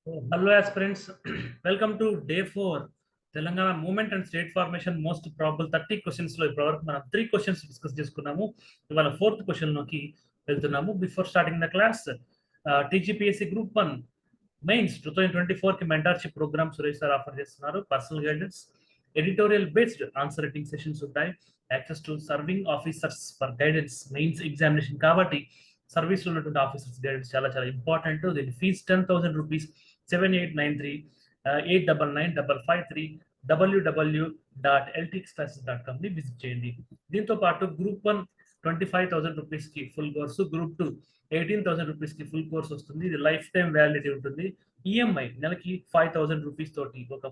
Hello aspirants, welcome to day 4 Telangana movement and state formation most probable 30 questions లో ఇప్పటివరకు మనం 3 questions discuss చేసుకున్నాము. ఇవాళ 4th క్వశ్చన్ లోకి వెళ్తున్నాము. Before starting the class, TGPSC group 1 mains 2024 కి mentorship programme Suresh sir offer చేస్తున్నారు. Personal guidance, editorial based answer writing sessions ఉంటాయి. Access to serving officers for guidance, mains examination కాబట్టి సర్వీస్ లో ఉన్నటువంటి ఆఫీసర్స్ గైడెన్స్ చాలా చాలా ఇంపార్టెంట్. దీని ఫీజ్ 10,000 రూపీస్. 7893 8995553 www.ltxclasses.com ని విజిట్ చేయండి. దీంతో పాటు గ్రూప్ 1 25,000 రూపీస్ కి ఫుల్ కోర్సు, గ్రూప్ 2 18,000 రూపీస్ కి ఫుల్ కోర్స్ వస్తుంది. ఇది లైఫ్ టైం వ్యాలిడిటీ ఉంటుంది. ఈఎంఐ నెలకి 5,000 రూపీస్ తోటి ఒక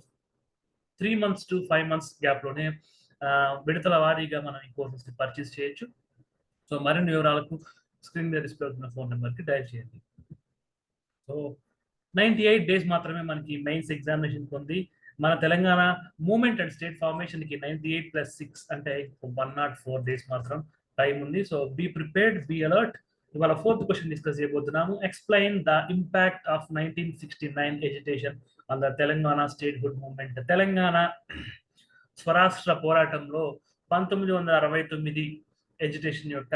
3 మంత్స్ టు 5 మంత్స్ గ్యాప్ లోనే విడతల వారీగా మనం ఈ కోర్సెస్ ని పర్చేస్ చేయొచ్చు. సో మరిన్ని వివరాలకు స్క్రీన్ మీద డిస్ప్లే అవుతున్న ఫోన్ నెంబర్ కి డయల్ చేయండి. సో 98 డేస్ మాత్రమే మనకి మెయిన్స్ ఎగ్జామినేషన్ ఉంది. మన Telangana movement and state formation కి 98 + 6 అంటే 104 డేస్ మాత్రం టైం ఉంది. So be prepared, be alert. ఇవాళ 4th క్వశ్చన్ డిస్కస్ చేయబోతున్నాము. Explain the impact of 1969 agitation on the Telangana statehood movement. Telangana స్వరాష్ట్ర పోరాటంలో 1969 ఎజిటేషన్ యొక్క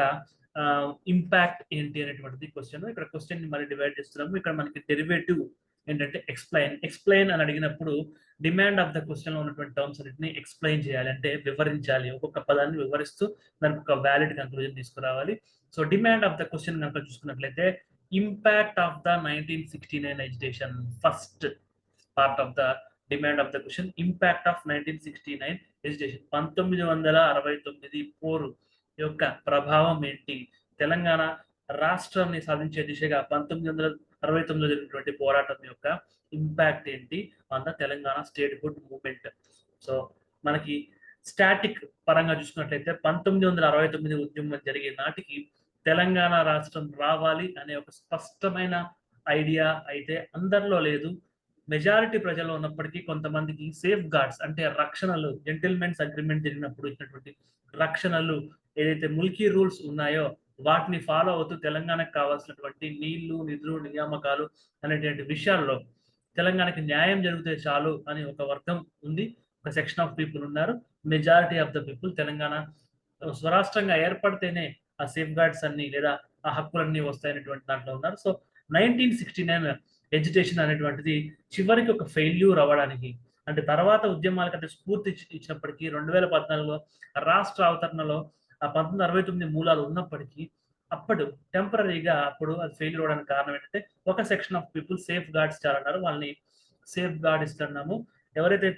ఇంపాక్ట్ ఏంటి అనేటువంటిది క్వశ్చన్. ఇక్కడ క్వశ్చన్ ని మరి డివైడ్ చేస్తున్నాము. ఇక్కడ మనకి డెరివేటివ్ ఏంటంటే ఎక్స్ప్లెయిన్ అని అడిగినప్పుడు డిమాండ్ ఆఫ్ ద క్వశ్చన్ లో ఉన్నటువంటి టర్మ్స్ అన్నిటిని ఎక్స్ప్లెయిన్ చేయాలి, అంటే వివరించాలి. ఒక్కొక్క పదాన్ని వివరిస్తూ దానికి ఒక వ్యాలిడ్ కంక్లూజన్ తీసుకురావాలి. So demand of the question కనుక చూసుకున్నట్లయితే impact of the 1969 agitation, first part of the demand of the question impact of 1969 agitation, 1969 పోరు యొక్క ప్రభావం ఏంటి, తెలంగాణ రాష్ట్రాన్ని సాధించే దిశగా 1969 జరిగినటువంటి పోరాటం యొక్క ఇంపాక్ట్ ఏంటి on the Telangana statehood movement. So మనకి స్టాటిక్ పరంగా చూసుకున్నట్లయితే 1969 ఉద్యమం జరిగే నాటికి తెలంగాణ రాష్ట్రం రావాలి అనే ఒక స్పష్టమైన ఐడియా అయితే అందరిలో లేదు. మెజారిటీ ప్రజల్లో ఉన్నప్పటికీ కొంతమందికి సేఫ్ గార్డ్స్ అంటే రక్షణలు, జెంటిల్మెన్స్ అగ్రిమెంట్ జరిగినప్పుడు ఇచ్చినటువంటి రక్షణలు, ఏదైతే ముల్కీ రూల్స్ ఉన్నాయో వాటిని ఫాలో అవుతూ తెలంగాణకు కావాల్సినటువంటి నీళ్లు, నిధులు, నియామకాలు అనేటువంటి విషయాల్లో తెలంగాణకి న్యాయం జరిగితే చాలు అని ఒక వర్గం ఉంది, ఒక సెక్షన్ ఆఫ్ పీపుల్ ఉన్నారు. Majority of the people Telangana స్వరాష్ట్రంగా ఏర్పడితేనే ఆ సేఫ్ గార్డ్స్ అన్ని లేదా ఆ హక్కులన్నీ వస్తాయనేటువంటి దాంట్లో ఉన్నారు. సో 1969 ఎడ్యుకేషన్ అనేటువంటిది చివరికి ఒక ఫెయిల్యూర్ అవ్వడానికి, అంటే తర్వాత ఉద్యమాలకంటే స్ఫూర్తి ఇచ్చినప్పటికీ 2014లో రాష్ట్ర అవతరణలో ఆ 1969 మూలాలు ఉన్నప్పటికీ అప్పుడు టెంపరీగా అప్పుడు అది ఫెయిల్యూర్ అవడానికి కారణం ఏంటంటే ఒక section of people safeguards చాలన్నారు, వాళ్ళని సేఫ్ గార్డ్ ఇస్తున్నాము. ఎవరైతే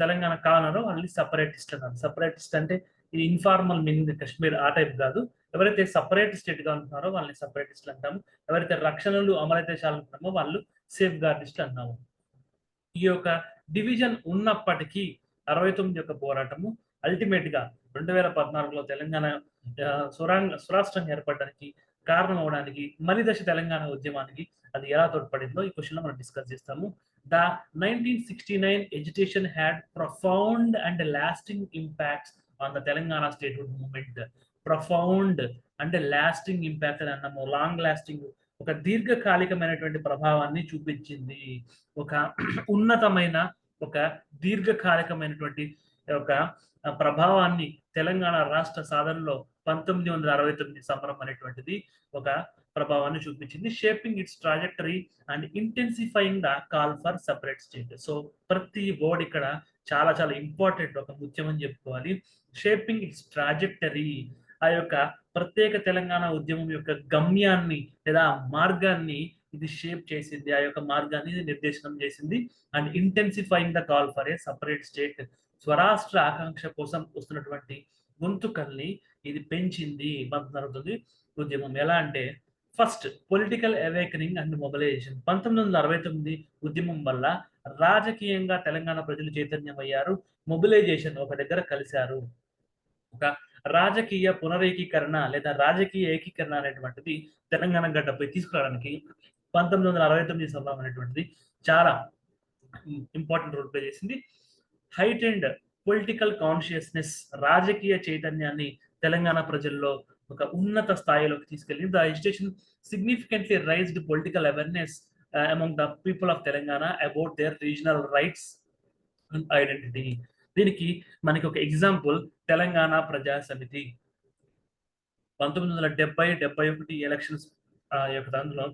తెలంగాణ కావాలన్నారో వాళ్ళని సపరేటిస్ట్ అన్నారు. సపరేటిస్ట్ అంటే ఇది ఇన్ఫార్మల్ మీనింగ్ కాశ్మీర్ ఆ టైప్ కాదు. ఎవరైతే సపరేట్ స్టేట్ గా ఉంటున్నారో వాళ్ళని సపరేటిస్ట్ అంటాము. ఎవరైతే రక్షణలు అమలైతే చాలనుకున్నామో వాళ్ళు సేఫ్ గార్డిస్ట్ అన్నాము. ఈ యొక్క డివిజన్ ఉన్నప్పటికీ 69 యొక్క పోరాటము అల్టిమేట్ గా 2014లో తెలంగాణ స్వరాష్ట్రం ఏర్పడడానికి కారణం అవడానికి మలిదశ తెలంగాణ ఉద్యమానికి అది ఎలా తోడ్పడిందో ఈ క్వశ్చన్ లో మనం డిస్కస్ చేస్తాము. The 1969 education had profound and lasting impacts on the Telangana statehood movement. Profound అంటే లాస్టింగ్ ఇంపాక్ట్ అని అన్నాము. లాంగ్ లాస్టింగ్, ఒక దీర్ఘకాలికమైనటువంటి ప్రభావాన్ని చూపించింది. ఒక ఉన్నతమైన, ఒక దీర్ఘకాలికమైనటువంటి ఒక ప్రభావాన్ని తెలంగాణ రాష్ట్ర సాధనలో 1969 సమరం అనేటువంటిది ఒక ప్రభావాన్ని చూపించింది. Shaping it's trajectory and intensifying the call for separate state. So ప్రతి వర్డ్ ఇక్కడ చాలా చాలా ఇంపార్టెంట్, ఒక ముఖ్యం అని చెప్పుకోవాలి. షేపింగ్ ఇట్స్ ట్రాజెక్టరీ, ఆ యొక్క ప్రత్యేక తెలంగాణ ఉద్యమం యొక్క గమ్యాన్ని లేదా మార్గాన్ని ఇది షేప్ చేసింది, ఆ యొక్క మార్గాన్ని నిర్దేశనం చేసింది. And intensifying the call for a separate state, స్వరాష్ట్ర ఆకాంక్ష కోసం వస్తున్నటువంటి గొంతుకల్ని ఇది పెంచింది. 1969 ఉద్యమం ఎలా అంటే first political awakening and mobilisation. 1969 ఉద్యమం వల్ల రాజకీయంగా తెలంగాణ ప్రజలు చైతన్యమయ్యారు. మొబిలైజేషన్, ఒక దగ్గర కలిశారు. ఒక రాజకీయ పునరేకీకరణ లేదా రాజకీయ ఏకీకరణ అనేటువంటిది తెలంగాణ గడ్డపై తీసుకురావడానికి 1969 సమరం అనేటువంటిది చాలా ఇంపార్టెంట్ రోల్ ప్లే చేసింది. హైట్ అండ్ పొలిటికల్ కాన్షియస్నెస్, రాజకీయ చైతన్యాన్ని తెలంగాణ ప్రజల్లో ఒక ఉన్నత స్థాయిలోకి తీసుకెళ్ళింది. The education significantly raised political awareness among the people of Telangana about their regional rights and identity. దీనికి మనకి ఒక ఎగ్జాంపుల్ తెలంగాణ ప్రజా సమితి 1970-71 ఎలక్షన్స్ యొక్క దాంట్లో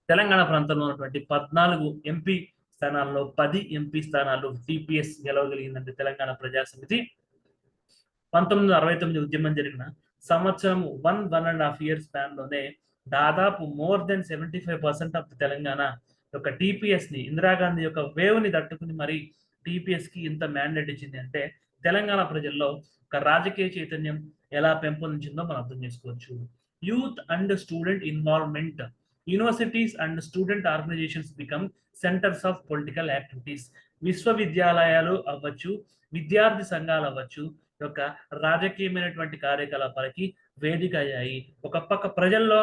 తెలంగాణ ప్రాంతంలో ఉన్నటువంటి 14 ఎంపీ స్థానాల్లో 10 ఎంపీ స్థానాలు టీపీఎస్ గెలవగలిగిందంటే తెలంగాణ ప్రజా సమితి. 1969 ఉద్యమం జరిగిన సంవత్సరం 1.5 years స్పాన్ లోనే దాదాపు మోర్ దెన్ 75% ఆఫ్ తెలంగాణ యొక్క టీపీఎస్ ని, ఇందిరాగాంధీ యొక్క వేవ్ ని తట్టుకుని మరి టీపీఎస్ కి ఇంత మ్యాండేట్ ఇచ్చింది అంటే తెలంగాణ ప్రజల్లో ఒక రాజకీయ చైతన్యం ఎలా పెంపొందించిందో మనం అర్థం చేసుకోవచ్చు. Youth and student involvement, universities and student organisations become centres of political activities. విశ్వవిద్యాలయాలు అవ్వచ్చు, విద్యార్థి సంఘాలు అవ్వచ్చు యొక్క రాజకీయమైనటువంటి కార్యకలాపాలకి వేదిక అయ్యాయి. ఒక పక్క ప్రజల్లో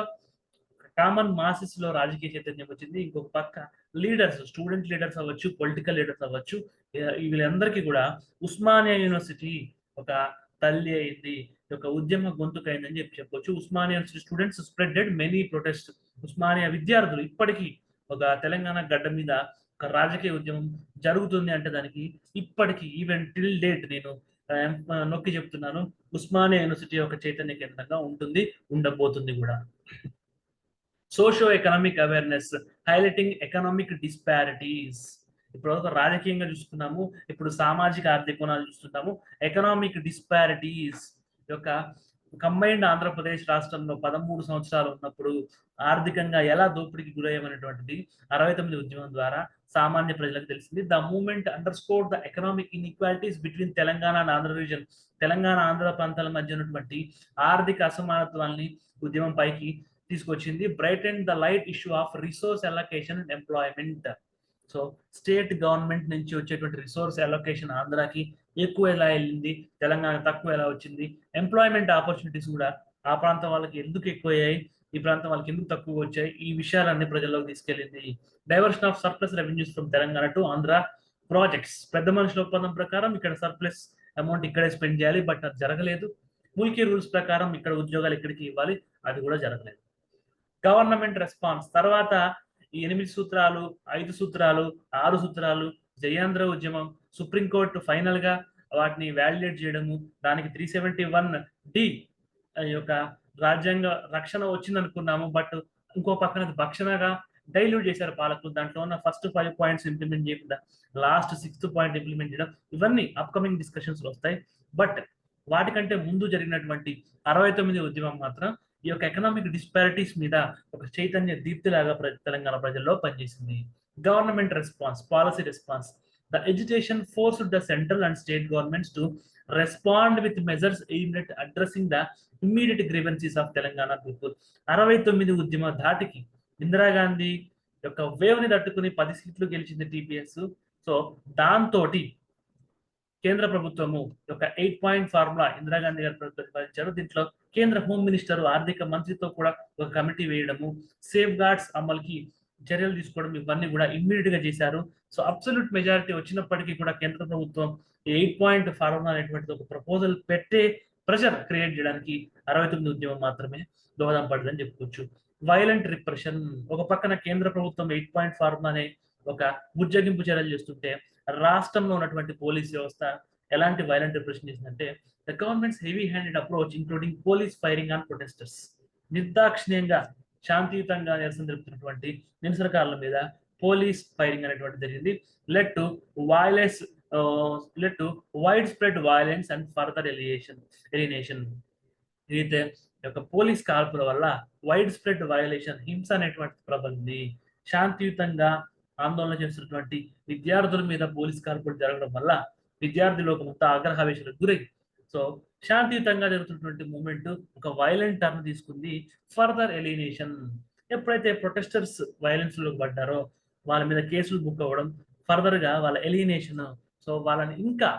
కామన్ మాసెస్ లో రాజకీయ చైతన్యం వచ్చింది, ఇంకొక పక్క లీడర్స్, స్టూడెంట్ లీడర్స్ అవ్వచ్చు, పొలిటికల్ లీడర్స్ అవ్వచ్చు, వీళ్ళందరికీ కూడా ఉస్మానియా యూనివర్సిటీ ఒక తల్లి అయింది, ఒక ఉద్యమ గొంతుకైందని చెప్పొచ్చు. Osmania university students spreaded many protest. Osmania విద్యార్థులు ఇప్పటికీ ఒక తెలంగాణ గడ్డ మీద ఒక రాజకీయ ఉద్యమం జరుగుతుంది అంటే దానికి ఇప్పటికీ ఈవెన్ టిల్ డేట్ నేను నొక్కి చెప్తున్నాను, ఉస్మానియా యూనివర్సిటీ ఒక చైతన్య కేంద్రంగా ఉంటుంది, ఉండబోతుంది కూడా. Socio economic awareness, highlighting economic disparities. ఇప్పుడు ఒక రాజకీయంగా చూసుకున్నాము, ఇప్పుడు సామాజిక ఆర్థిక కోణాలు చూస్తున్నాము. ఎకనామిక్ డిస్పారిటీస్ యొక్క కంబైన్డ్ ఆంధ్రప్రదేశ్ రాష్ట్రంలో 13 సంవత్సరాలు ఉన్నప్పుడు ఆర్థికంగా ఎలా దోపిడీకి గురయ్యామనేటువంటిది 69 ఉద్యమం ద్వారా సామాన్య ప్రజలకు తెలిసింది. The movement underscore the economic inequalities between Telangana and Andhra reason. Telangana Andhra ప్రాంతాల మధ్య ఉన్నటువంటి ఆర్థిక అసమానత్వాల్ని ఉద్యమం పైకి తీసుకొచ్చింది. Bright and the light issue of resource allocation and employment. So state government నుంచి వచ్చేటువంటి రిసోర్స్ అలొకేషన్ ఆంధ్రాకి ఎక్కువ ఎలా వెళ్ళింది, తెలంగాణ తక్కువ ఎలా వచ్చింది, ఎంప్లాయ్మెంట్ ఆపర్చునిటీస్ కూడా ఆ ప్రాంతం వాళ్ళకి ఎందుకు ఎక్కువ అయ్యాయి, ఈ ప్రాంతం వాళ్ళకి ఎందుకు తక్కువ వచ్చాయి, ఈ విషయాలన్నీ ప్రజల్లోకి తీసుకెళ్ళింది. Diversion of surplus revenues from Telangana to Andhra projects. పెద్ద మనుషుల ఒప్పందం ప్రకారం ఇక్కడ సర్ప్లస్ అమౌంట్ ఇక్కడే స్పెండ్ చేయాలి, బట్ అది జరగలేదు. ముల్కీ రూల్స్ ప్రకారం ఇక్కడ ఉద్యోగాలు ఇక్కడికి ఇవ్వాలి, అది కూడా జరగలేదు. గవర్నమెంట్ రెస్పాన్స్ తర్వాత ఈ 8 సూత్రాలు, 5 సూత్రాలు, 6 సూత్రాలు, జయాంధ్ర ఉద్యమం, సుప్రీంకోర్టు ఫైనల్ గా వాటిని వ్యాలిడేట్ చేయడము, దానికి 371D యొక్క రాజ్యాంగ రక్షణ వచ్చింది అనుకున్నాము, బట్ ఇంకో పక్కన భక్షణగా డైల్యూట్ చేశారు పాలకులు. దాంట్లో ఉన్న ఫస్ట్ 5 points ఇంప్లిమెంట్ చేయకుండా లాస్ట్ 6th point ఇంప్లిమెంట్ చేయడం, ఇవన్నీ అప్కమింగ్ డిస్కషన్స్ లో వస్తాయి. బట్ వాటికంటే ముందు జరిగినటువంటి 69 ఉద్యమం మాత్రం ఈ యొక్క ఎకనామిక్ డిస్పారిటీస్ మీద ఒక చైతన్య దీప్తిలాగా తెలంగాణ ప్రజల్లో పనిచేసింది. Government response, policy response. The education forced the central and state governments to respond with measures aimed at addressing the immediate grievances of Telangana people. 69 ఉద్యమ ధాటికి ఇందిరాగాంధీ యొక్క వేవ్ ని తట్టుకుని 10 సీట్లు గెలిచింది టీపీఎస్. సో దాంతో కేంద్ర ప్రభుత్వము యొక్క 8 point ఫార్ములా ఇందిరాగాంధీ గారు ప్రతిపాదించారు. దీంట్లో కేంద్ర హోమ్ మినిస్టర్, ఆర్థిక మంత్రితో కూడా ఒక కమిటీ వేయడము, సేఫ్ గార్డ్స్ అమలుకి చర్యలు తీసుకోవడం, ఇవన్నీ కూడా ఇమ్మీడియట్ గా చేశారు. సో అబ్సల్యూట్ మెజారిటీ వచ్చినప్పటికీ కూడా కేంద్ర ప్రభుత్వం 8 point ఫార్ములా అనేటువంటిది ఒక ప్రపోజల్ పెట్టే ప్రెషర్ క్రియేట్ చేయడానికి 69 ఉద్యమం మాత్రమే దోహదం పడిందని చెప్పుకోవచ్చు. Violent repression. ఒక పక్కన కేంద్ర ప్రభుత్వం 8 point ఫార్ములా అనే ఒక బుజ్జగింపు చర్యలు చేస్తుంటే రాష్ట్రంలో ఉన్నటువంటి పోలీస్ వ్యవస్థ ఎలాంటి వైలెంట్ రిప్రెషన్ చేసిందంటే the governments heavy handed approach including police firing on protesters. నిర్దాక్షిణ్యంగా శాంతియుతంగా నిరసన తెలుపుతున్నటువంటి నిరసనకారుల మీద పోలీస్ ఫైరింగ్ అనేటువంటి జరిగింది. Led to wide spread violence and further alienation. అయితే యొక్క పోలీస్ కాల్పుల వల్ల వైడ్ స్ప్రెడ్ వయలేషన్, హింస అనేటువంటి ప్రబలింది. శాంతియుతంగా ఆందోళన చేస్తున్నటువంటి విద్యార్థుల మీద పోలీస్ కాల్పులు జరగడం వల్ల విద్యార్థి లోకం అంతా ఆగ్రహావేశాలకు గురై సో శాంతియుతంగా జరుగుతున్నటువంటి మూమెంట్ ఒక వైలెంట్ టర్న్ తీసుకుంది. Further alienation. ఎప్పుడైతే ప్రొటెస్టర్స్ వైలెన్స్ లోకి పడ్డారో వాళ్ళ మీద కేసులు బుక్ అవ్వడం, ఫర్దర్ గా వాళ్ళ ఎలినేషన్, సో వాళ్ళని ఇంకా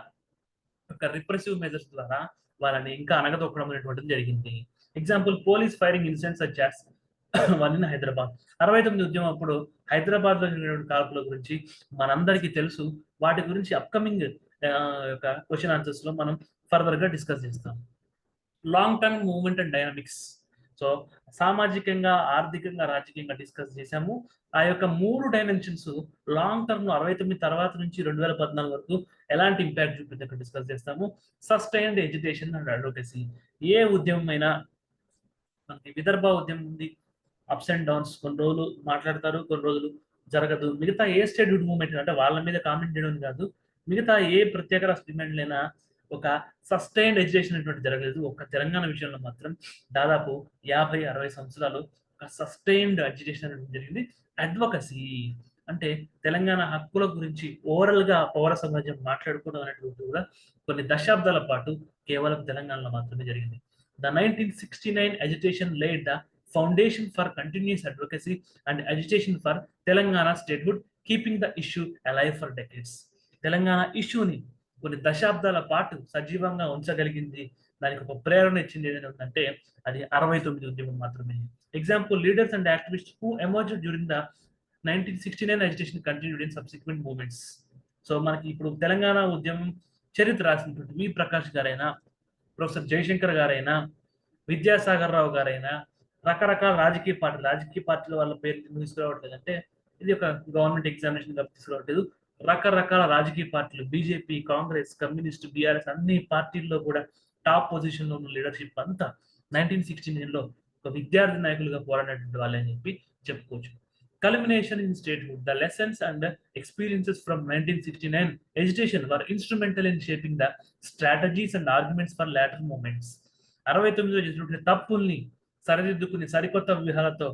ఒక రిప్రెసివ్ మెజర్స్ ద్వారా వాళ్ళని ఇంకా అనగదొక్కడం అనేటువంటిది జరిగింది. Example police firing incidents such as one in Hyderabad. 69 ఉద్యమం అప్పుడు హైదరాబాద్ లో జరిగిన కాల్పుల గురించి మనందరికీ తెలుసు. వాటి గురించి అప్కమింగ్ యొక్క క్వశ్చన్ ఆన్సర్స్ లో మనం ఫర్దర్ గా డిస్కస్ చేస్తాం. Long term movement and dynamics. So సామాజికంగా, ఆర్థికంగా, రాజకీయంగా డిస్కస్ చేశాము. ఆ యొక్క 3 డైమెన్షన్స్ లాంగ్ టర్మ్ లో 69 తర్వాత నుంచి 2014 వరకు ఎలాంటి ఇంపాక్ట్ చూపింది అక్కడ డిస్కస్ చేస్తాము. Sustained education and advocacy. ఏ ఉద్యమం అయినా మనకి విదర్భ ఉద్యమం ఉంది, అప్స్ అండ్ డౌన్స్, కొన్ని రోజులు మాట్లాడతారు, కొన్ని రోజులు జరగదు. మిగతా ఏ స్టేట్ మూవ్మెంట్ అంటే వాళ్ళ మీద కామెంట్ చేయడం కాదు, మిగతా ఏ ప్రత్యేక రాష్ట్ర డిమాండ్లైనా ఒక సస్టైన్డ్ ఎడ్యుకేషన్ అనేటువంటి జరగలేదు. ఒక తెలంగాణ విషయంలో మాత్రం దాదాపు 50-60 సంవత్సరాలు ఒక సస్టైన్డ్ ఎడ్యుకేషన్ అనేది జరిగింది. అడ్వకసీ అంటే తెలంగాణ హక్కుల గురించి ఓవరల్ గా పౌర సమాజం మాట్లాడుకోవడం అనేటువంటి కూడా కొన్ని దశాబ్దాల పాటు కేవలం తెలంగాణలో మాత్రమే జరిగింది. The 1969 agitation laid the foundation for continuous advocacy and agitation for Telangana statehood, keeping the issue alive for decades. Telangana ఇష్యూని కొన్ని దశాబ్దాల పాటు సజీవంగా ఉంచగలిగింది, దానికి ఒక ప్రేరణ ఇచ్చింది ఏదైనా ఉందంటే అది 69 ఉద్యమం మాత్రమే. Example, leaders and activist who emerged during the 1969 agitation continued in subsequent movements. So మనకి ఇప్పుడు తెలంగాణ ఉద్యమం చరిత్ర రాసినటువంటి వి ప్రకాష్ గారైనా, ప్రొఫెసర్ జయశంకర్ గారైనా, విద్యాసాగర్ రావు గారైనా, రకరకాల రాజకీయ పార్టీల వాళ్ళ పేరు తీసుకురావట్లేదు. అంటే ఇది ఒక గవర్నమెంట్ ఎగ్జామినేషన్ తీసుకురావట్లేదు. రకరకాల రాజకీయ పార్టీలు, బీజేపీ, కాంగ్రెస్, కమ్యూనిస్ట్, బీఆర్ఎస్, అన్ని పార్టీల్లో కూడా టాప్ పొజిషన్ లో ఉన్న లీడర్షిప్ అంతా 1969 లో ఒక విద్యార్థి నాయకులుగా పోరాడినటువంటి వాళ్ళని చెప్పి చెప్పుకోవచ్చు. Culmination in statehood. The lessons and experiences from 1969 agitation were instrumental in shaping the strategies and arguments for later movements. 69లో చేసినటువంటి తప్పుల్ని సరిదిద్దుకుని సరికొత్త వ్యూహాలతో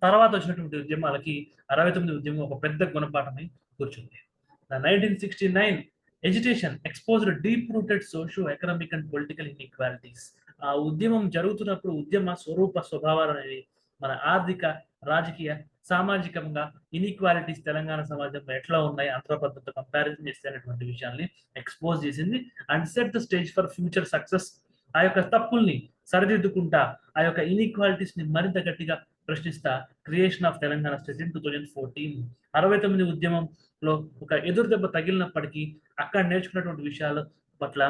తర్వాత వచ్చినటువంటి ఉద్యమాలకి 69 ఉద్యమం ఒక పెద్ద గుణపాఠమై కూర్చుంది. The 1969 agitation exposed deep-rooted socio-economic and political inequalities. ఆ ఉద్యమం జరుగుతున్నప్పుడు ఉద్యమ స్వభావాలు అనేవి మన ఆర్థిక, రాజకీయ, సామాజికంగా ఇన్ఈక్వాలిటీస్ తెలంగాణ సమాజంలో ఎట్లా ఉన్నాయి, అంతర్భద్రత కంపారిజన్ చేసేటువంటి విషయాన్ని ఎక్స్పోజ్ చేసింది. And set the stage for future success. ఆ యొక్క తప్పుల్ని సరిదిద్దుకుంటా ఆ యొక్క ఇన్ఈక్వాలిటీస్ ని మరింత గట్టిగా ప్రశ్నిస్తా creation of Telangana state in 2014. 69 ఉద్యమంలో ఒక ఎదురు దెబ్బ తగిలినప్పటికీ అక్కడ నేర్చుకున్నటువంటి విషయాల పట్ల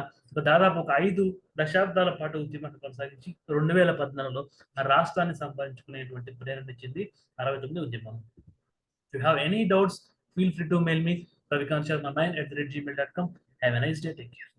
దాదాపు ఒక 5 దశాబ్దాల పాటు ఉద్యమాన్ని కొనసాగించి 2014లో ఆ రాష్ట్రాన్ని సంపాదించుకునేటువంటి ప్రేరణ ఇచ్చింది 69 ఉద్యమం. If you have any doubts, feel free to mail me ravikanth sharma9@gmail.com. Have a nice day. Take care.